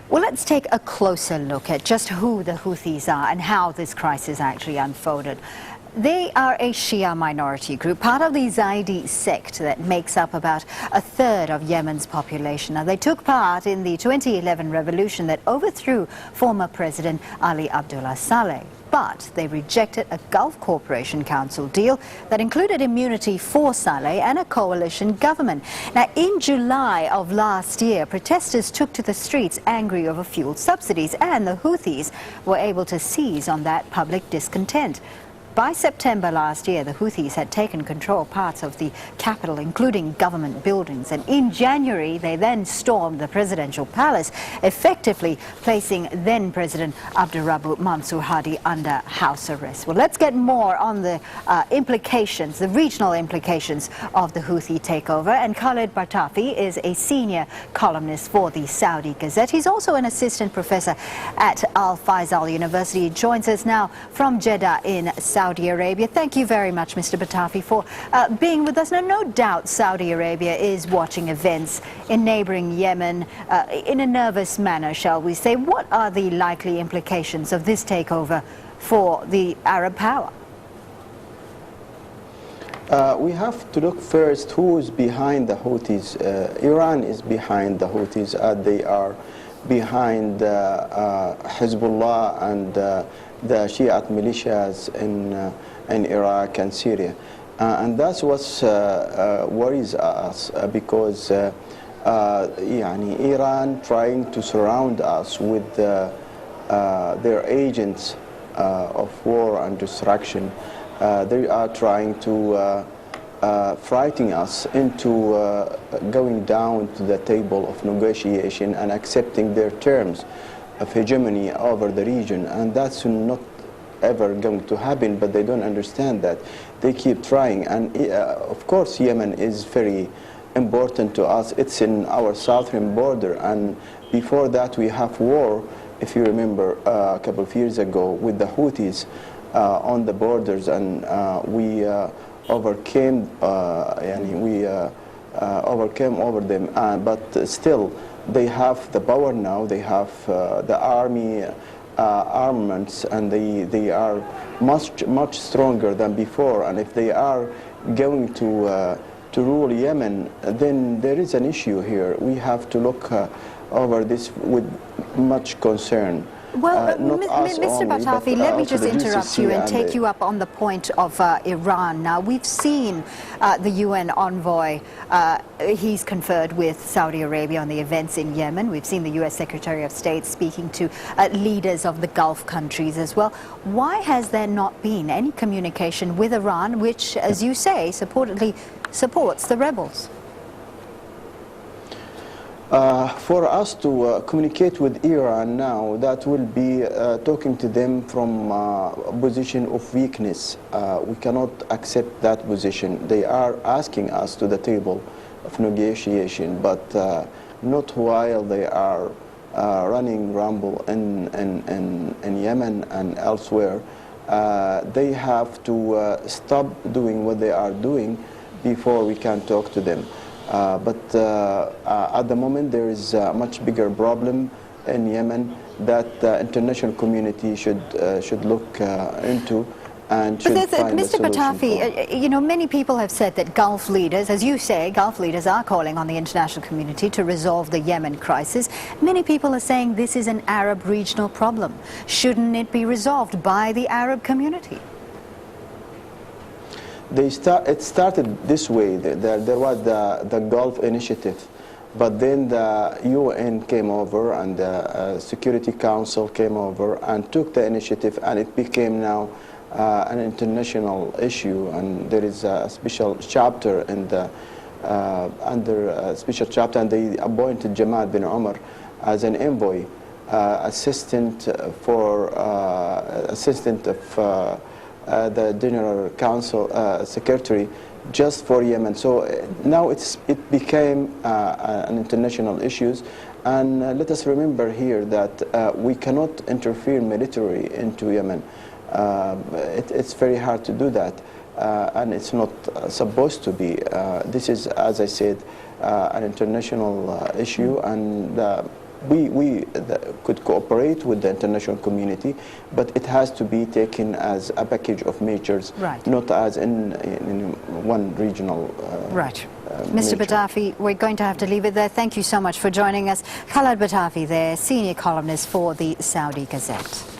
Well, let's take a closer look at just who the Houthis are and how this crisis actually unfolded. They are a Shia minority group, part of the Zaidi sect that makes up about a third of Yemen's population. Now, they took part in the 2011 revolution that overthrew former President Ali Abdullah Saleh. But they rejected a Gulf Cooperation Council deal that included immunity for Saleh and a coalition government. Now, in July of last year, protesters took to the streets angry over fuel subsidies, and the Houthis were able to seize on that public discontent. By September last year, the Houthis had taken control of parts of the capital, including government buildings. And in January, they then stormed the presidential palace, effectively placing then-President Abdurrabbu Mansur Hadi under house arrest. Well, let's get more on the implications, the regional implications of the Houthi takeover. And Khaled Bartafi is a senior columnist for the Saudi Gazette. He's also an assistant professor at Al Faisal University. He joins us now from Jeddah in Saudi Arabia. Thank you very much, Mr. Batafi, for being with us. Now, no doubt Saudi Arabia is watching events in neighboring Yemen in a nervous manner, shall we say. What are the likely implications of this takeover for the Arab power? We have to look first who is behind the Houthis. Iran is behind the Houthis. They are behind Hezbollah and the Shiite militias in Iraq and Syria. And that's what worries us, because Iran trying to surround us with their agents of war and destruction. They are trying to frighten us into going down to the table of negotiation and accepting their terms of hegemony over the region, and that's not ever going to happen. But they don't understand that. They keep trying, and of course Yemen is very important to us. It's in our southern border, and before that we have war, if you remember, a couple of years ago with the Houthis on the borders, and we overcame overcame over them, but still they have the power now. They have the army armaments, and they are much stronger than before. And if they are going to rule Yemen, then there is an issue here. We have to look over this with much concern. Well, Mr. Batafi, let me just interrupt you and take you up on the point of Iran. Now, we've seen the UN envoy, he's conferred with Saudi Arabia on the events in Yemen. We've seen the US Secretary of State speaking to leaders of the Gulf countries as well. Why has there not been any communication with Iran, which, as you say, supportedly supports the rebels? For us to communicate with Iran now, that will be talking to them from a position of weakness. We cannot accept that position. They are asking us to the table of negotiation, but not while they are running rumble in Yemen and elsewhere. They have to stop doing what they are doing before we can talk to them. But at the moment there is a much bigger problem in Yemen that the international community should look into and should find a Mr. solution Batafi, you know, many people have said that Gulf leaders, as you say, Gulf leaders are calling on the international community to resolve the Yemen crisis. Many people are saying this is an Arab regional problem. Shouldn't it be resolved by the Arab community? It started this way. There was the Gulf Initiative, but then the UN came over and the Security Council came over and took the initiative, and it became now an international issue. And there is a special chapter in the under a special chapter, and they appointed Jamal bin Omar as an envoy, assistant of the General Council Secretary just for Yemen. So now it became an international issue, and let us remember here that we cannot interfere militarily into Yemen. It's very hard to do that, and it's not supposed to be. This is, as I said, an international issue, and could cooperate with the international community, but it has to be taken as a package of measures, right, not as in one regional right. Mr. Batafi, we're going to have to leave it there. Thank you so much for joining us. Khaled Batafi there, senior columnist for the Saudi Gazette.